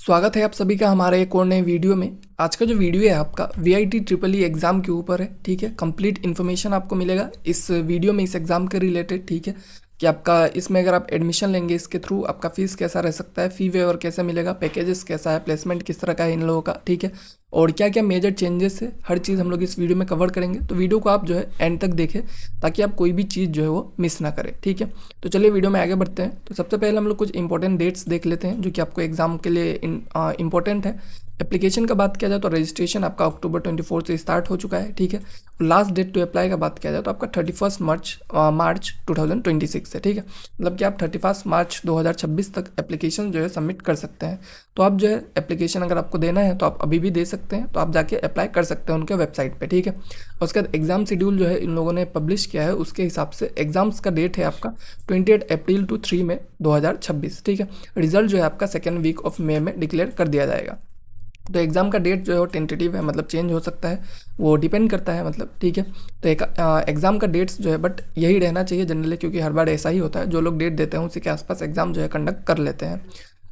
स्वागत है आप सभी का हमारे एक और नए वीडियो में। आज का जो वीडियो है आपका VIT EEE एग्ज़ाम के ऊपर है। ठीक है, कंप्लीट इन्फॉर्मेशन आपको मिलेगा इस वीडियो में इस एग्ज़ाम के रिलेटेड। ठीक है, कि आपका इसमें अगर आप एडमिशन लेंगे इसके थ्रू आपका फ़ीस कैसा रह सकता है, फ़ी वेवर कैसे मिलेगा, पैकेजेस कैसा है, प्लेसमेंट किस तरह का है इन लोगों का। ठीक है, और क्या क्या मेजर चेंजेस है, हर चीज़ हम लोग इस वीडियो में कवर करेंगे। तो वीडियो को आप जो है एंड तक देखें ताकि आप कोई भी चीज़ जो है वो मिस ना करें। ठीक है, तो चलिए वीडियो में आगे बढ़ते हैं। तो सबसे पहले हम लोग कुछ इंपॉर्टेंट डेट्स देख लेते हैं जो कि आपको एग्जाम के लिए इंपॉर्टेंट है। एप्लीकेशन का बात किया जाए तो रजिस्ट्रेशन आपका अक्टूबर 24 से स्टार्ट हो चुका है। ठीक है, लास्ट डेट टू अप्लाई का बात किया जाए तो आपका 31 मार्च 2026 है। ठीक है, मतलब कि आप 31 मार्च 2026 तक एप्लीकेशन जो है सबमिट कर सकते हैं। तो आप जो है एप्लीकेशन अगर आपको देना है तो आप अभी भी दे सकते हैं, तो आप जाके अप्लाई कर सकते हैं उनके वेबसाइट पे। ठीक है, उसके बाद एग्जाम शेड्यूल जो है इन लोगों ने पब्लिश किया है, उसके हिसाब से एग्जाम्स का डेट है आपका 28 अप्रैल टू 3 मई 2026। ठीक है, रिजल्ट जो है आपका सेकेंड वीक ऑफ मई में डिक्लेयर कर दिया जाएगा। तो एग्ज़ाम का डेट जो है वो टेंटेटिव है, मतलब चेंज हो सकता है, वो डिपेंड करता है मतलब। ठीक है, तो एक एग्ज़ाम का डेट्स जो है बट यही रहना चाहिए जनरली, क्योंकि हर बार ऐसा ही होता है, जो लोग डेट देते हैं उसी के आसपास एग्ज़ाम जो है कंडक्ट कर लेते हैं।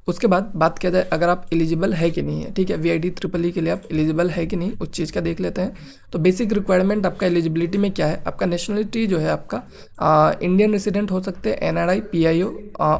उसके बाद बात किया जाए अगर आप एलिजिबल है कि नहीं है। ठीक है, VIT EEE के लिए आप एलिजिबल है कि नहीं उस चीज़ का देख लेते हैं। तो बेसिक रिक्वायरमेंट आपका एलिजिबिलिटी में क्या है, आपका नेशनलिटी जो है आपका इंडियन रेसिडेंट हो सकते हैं, NRI, PIO,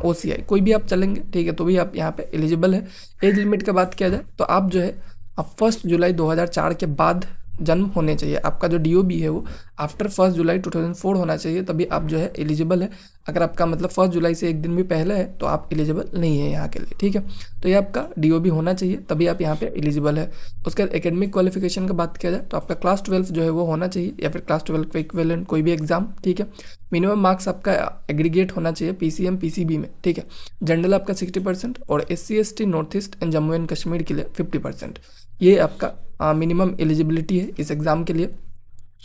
OCI कोई भी आप चलेंगे। ठीक है, तो भी आप यहाँ पे एलिजिबल है। एज लिमिट का बात किया जाए तो आप जो है 1 जुलाई 2004 के बाद जन्म होने चाहिए। आपका जो DOB है वो आफ्टर 1 जुलाई 2004 होना चाहिए, तभी आप जो है एलिजिबल है। अगर आपका मतलब 1 जुलाई से एक दिन भी पहले है तो आप एलिजिबल नहीं है यहाँ के लिए। ठीक है, तो ये आपका DOB होना चाहिए तभी आप यहाँ पे एलिजिबल है। उसके बाद एकेडमिक क्वालिफिकेशन का बात किया जाए तो आपका क्लास 12 जो है वो होना चाहिए, या फिर क्लास 12 का इक्विवेलेंट कोई भी एग्जाम। ठीक है, मिनिमम मार्क्स आपका एग्रीगेट होना चाहिए PCM PCB में। ठीक है, जनरल आपका 60% और SC ST north east and Jammu and Kashmir के लिए 50%। ये आपका मिनिमम एलिजिबिलिटी है इस एग्ज़ाम के लिए।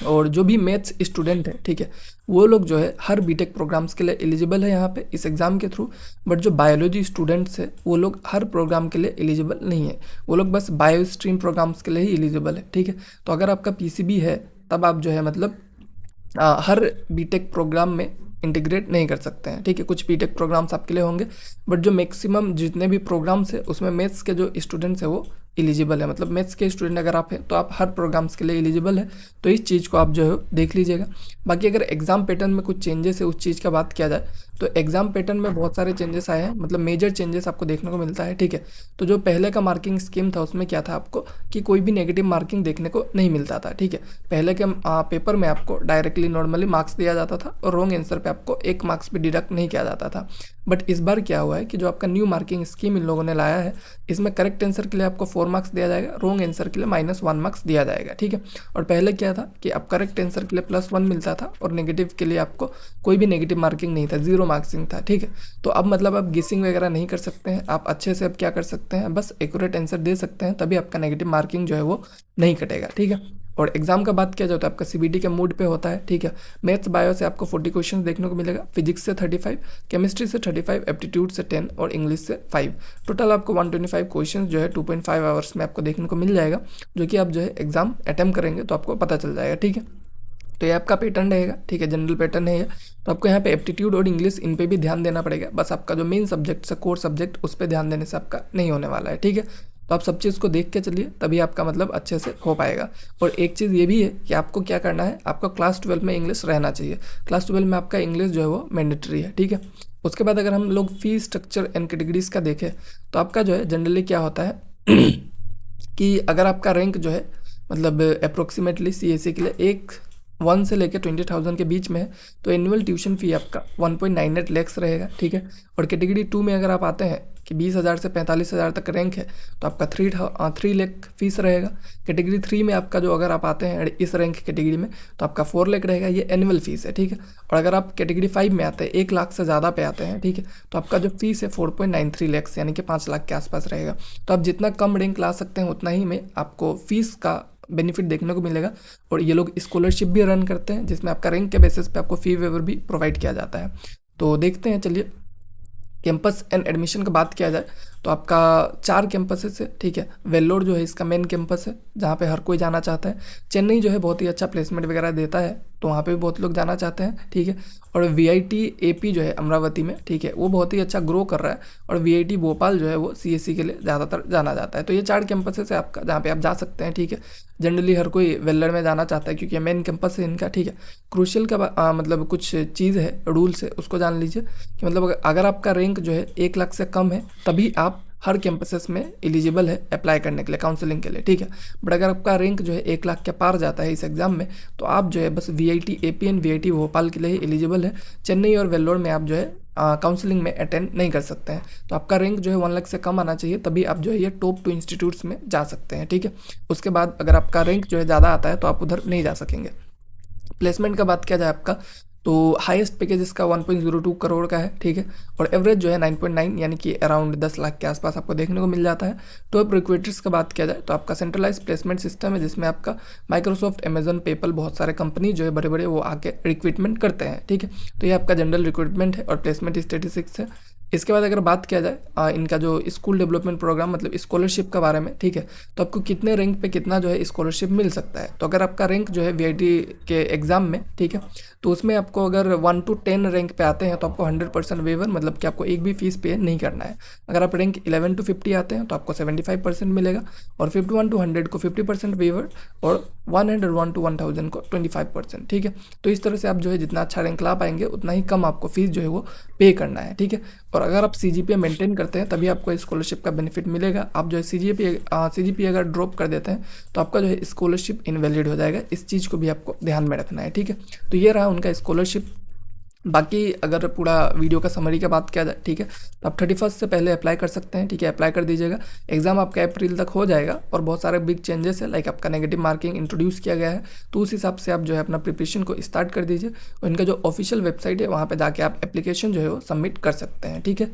और जो भी मैथ्स स्टूडेंट है, ठीक है, वो लोग जो है हर बीटेक प्रोग्राम्स के लिए एलिजिबल है यहाँ पे इस एग्ज़ाम के थ्रू। बट जो बायोलॉजी स्टूडेंट्स है वो लोग हर प्रोग्राम के लिए एलिजिबल नहीं है, वो लोग बस बायो स्ट्रीम प्रोग्राम्स के लिए ही एलिजिबल है। ठीक है, तो अगर आपका PCB है तब आप जो है मतलब हर बीटेक प्रोग्राम में इंटीग्रेट नहीं कर सकते हैं। ठीक है, कुछ बीटेक प्रोग्राम्स आपके लिए होंगे, बट जो मैक्सिमम जितने भी प्रोग्राम्स है उसमें मैथ्स के जो स्टूडेंट्स हैं वो एलिजिबल है। मतलब मैथ्स के स्टूडेंट अगर आप हैं तो आप हर प्रोग्राम्स के लिए एलिजिबल है। तो इस चीज़ को आप जो है देख लीजिएगा। बाकी अगर एग्जाम पैटर्न में कुछ चेंजेस है उस चीज़ का बात किया जाए तो एग्जाम पैटर्न में बहुत सारे चेंजेस आए हैं, मतलब मेजर चेंजेस आपको देखने को मिलता है। ठीक है, तो जो पहले का मार्किंग स्कीम था उसमें क्या था आपको कि कोई भी नेगेटिव मार्किंग देखने को नहीं मिलता था। ठीक है, पहले के पेपर में आपको डायरेक्टली नॉर्मली मार्क्स दिया जाता था और रॉन्ग आंसर पे आपको 1 मार्क्स भी डिडक्ट नहीं किया जाता था। बट इस बार क्या हुआ है कि जो आपका न्यू मार्किंग स्कीम इन लोगों ने लाया है, इसमें करेक्ट आंसर के लिए आपको 4 मार्क्स दिया जाएगा, रॉन्ग आंसर के लिए -1 मार्क्स दिया जाएगा। ठीक है, और पहले क्या था कि आप करेक्ट आंसर के लिए +1 मिलता था और नेगेटिव के लिए आपको कोई भी नेगेटिव मार्किंग नहीं था, 0 मार्क्सिंग था। ठीक है, तो अब मतलब आप गेसिंग वगैरह नहीं कर सकते हैं, आप अच्छे से अब क्या कर सकते हैं, बस एक्यूरेट आंसर दे सकते हैं, तभी आपका नेगेटिव मार्किंग जो है वो नहीं कटेगा। ठीक है, और एग्जाम का बात किया जाए तो आपका CBT के मूड पे होता है। ठीक है, मैथ्स बायो से आपको 40 क्वेश्चन देखने को मिलेगा, फिजिक्स से 35, केमिस्ट्री से 35, एप्टीट्यूड से 10 और इंग्लिश से 5। टोटल आपको 125 क्वेश्चन जो है 2.5 आवर्स में आपको देखने को मिल जाएगा, जो कि आप जो है एग्जाम अटेम्प्ट करेंगे तो आपको पता चल जाएगा। ठीक है, तो ये आपका पैटर्न रहेगा। ठीक है, जनरल पैटर्न है ये। तो आपको यहाँ पे एप्टीट्यूड और इंग्लिश इन पे भी ध्यान देना पड़ेगा, बस आपका जो मेन सब्जेक्ट है कोर सब्जेक्ट उस पर ध्यान देने से आपका नहीं होने वाला है। ठीक है, तो आप सब चीज़ को देख के चलिए तभी आपका मतलब अच्छे से हो पाएगा। और एक चीज़ ये भी है कि आपको क्या करना है, आपको क्लास 12 में इंग्लिश रहना चाहिए। क्लास 12 में आपका इंग्लिश जो है वो मैंडेटरी है। ठीक है, उसके बाद अगर हम लोग फी स्ट्रक्चर एंड कैटेगरीज का देखें तो आपका जो है जनरली क्या होता है कि अगर आपका रैंक जो है मतलब अप्रोक्सीमेटली CSE के लिए 1 से लेकर 20,000 के बीच में है तो एनुअल ट्यूशन फी आपका 1.98 लाख रहेगा। ठीक है, और कैटेगरी 2 में अगर आप आते हैं कि 20,000 से 45,000 तक रैंक है तो आपका 3 लाख फीस रहेगा। कैटेगरी 3 में आपका जो अगर आप आते हैं इस रैंक कैटेगरी में तो आपका 4 लाख रहेगा, ये एनुअल फीस है। ठीक है, और अगर आप कैटेगरी 5 में आते हैं 1 लाख से ज़्यादा पे आते हैं, ठीक है, तो आपका जो फीस है 4.93 लाख यानी कि 5 लाख के आसपास रहेगा। तो आप जितना कम रैंक ला सकते हैं उतना ही में आपको फीस का बेनिफिट देखने को मिलेगा। और ये लोग स्कॉलरशिप भी रन करते हैं जिसमें आपका रैंक के बेसिस पे आपको फी वेवर भी प्रोवाइड किया जाता है। तो देखते हैं, चलिए कैंपस एंड एडमिशन का बात किया जाए तो आपका 4 कैंपसेस है, ठीक है। वेल्लोर जो है इसका मेन कैंपस है जहाँ पे हर कोई जाना चाहता है। चेन्नई जो है बहुत ही अच्छा प्लेसमेंट वगैरह देता है, तो वहाँ पे भी बहुत लोग जाना चाहते हैं, ठीक है। और VIT AP जो है अमरावती में, ठीक है, वो बहुत ही अच्छा ग्रो कर रहा है। और VIT भोपाल जो है वो CSE के लिए ज़्यादातर जाना जाता है। तो ये 4 कैंपसेस है आपका जहाँ पे आप जा सकते हैं, ठीक है। जनरली हर कोई वेल्लोर में जाना चाहता है क्योंकि मेन कैंपस है इनका, ठीक है। क्रूशियल का मतलब कुछ चीज़ है, रूल्स है, उसको जान लीजिए कि मतलब अगर आपका रैंक जो है 1 लाख से कम है तभी आप हर कैंपसेस में एलिजिबल है अप्लाई करने के लिए, काउंसलिंग के लिए, ठीक है। बट अगर आपका रैंक जो है 1 लाख के पार जाता है इस एग्ज़ाम में, तो आप जो है बस VIT AP and VIT Bhopal के लिए ही एलिजिबल है। चेन्नई और वेल्लोर में आप जो है काउंसलिंग में अटेंड नहीं कर सकते हैं। तो आपका रैंक जो है 1 लाख से कम आना चाहिए, तभी आप जो है ये टॉप 2 इंस्टीट्यूट्स में जा सकते हैं, ठीक है। उसके बाद अगर आपका रैंक जो है ज़्यादा आता है तो आप उधर नहीं जा सकेंगे। प्लेसमेंट का बात किया जाए आपका, तो हाईएस्ट पैकेज इसका 1.02 करोड़ का है, ठीक है। और एवरेज जो है 9.9 यानी कि अराउंड 10 लाख के आसपास आपको देखने को मिल जाता है। टॉप रिक्रूटर्स का बात किया जाए तो आपका सेंट्रलाइज प्लेसमेंट सिस्टम है जिसमें आपका माइक्रोसॉफ्ट, अमेजन, पेपल, बहुत सारे कंपनी जो है बड़े बड़े वो आके रिक्रूटमेंट करते हैं, ठीक है। तो ये आपका जनरल रिक्रूटमेंट है और प्लेसमेंट स्टेटिस्टिक्स है। इसके बाद अगर बात किया जाए इनका जो स्कूल डेवलपमेंट प्रोग्राम मतलब स्कॉलरशिप के बारे में, ठीक है, तो आपको कितने रैंक पे कितना जो है स्कॉलरशिप मिल सकता है। तो अगर आपका रैंक जो है VIT के एग्ज़ाम में, ठीक है, तो उसमें आपको अगर 1 to 10 रैंक पे आते हैं तो आपको 100% वेवर, मतलब कि आपको एक भी फीस पे नहीं करना है। अगर आप रैंक 11 to 50 आते हैं तो आपको 75% मिलेगा, और 51 to 100 को 50% वेवर, और 101 to 1000 को 25%, ठीक है। तो इस तरह से आप जो है जितना अच्छा रैंक ला पाएंगे उतना ही कम आपको फीस जो है वो पे करना है, ठीक है। और अगर आप CGPA मेंटेन करते हैं तभी आपको स्कॉलरशिप का बेनिफिट मिलेगा। आप जो है CGPA अगर ड्रॉप कर देते हैं तो आपका जो है स्कॉलरशिप इनवैलिड हो जाएगा। इस चीज़ को भी आपको ध्यान में रखना है, ठीक है। तो ये रहा उनका स्कॉलरशिप। बाकी अगर पूरा वीडियो का समरी का बात किया जाए, ठीक है, तो आप 31 से पहले अप्लाई कर सकते हैं, ठीक है, अप्लाई कर दीजिएगा। एग्जाम आपका अप्रैल तक हो जाएगा और बहुत सारे बिग चेंजेस है, लाइक आपका नेगेटिव मार्किंग इंट्रोड्यूस किया गया है, तो उस हिसाब से आप जो है अपना प्रिपरेशन को स्टार्ट कर दीजिए। और इनका जो ऑफिशियल वेबसाइट है वहाँ पर जाके आप एप्लीकेशन जो है वो सबमिट कर सकते हैं, ठीक है।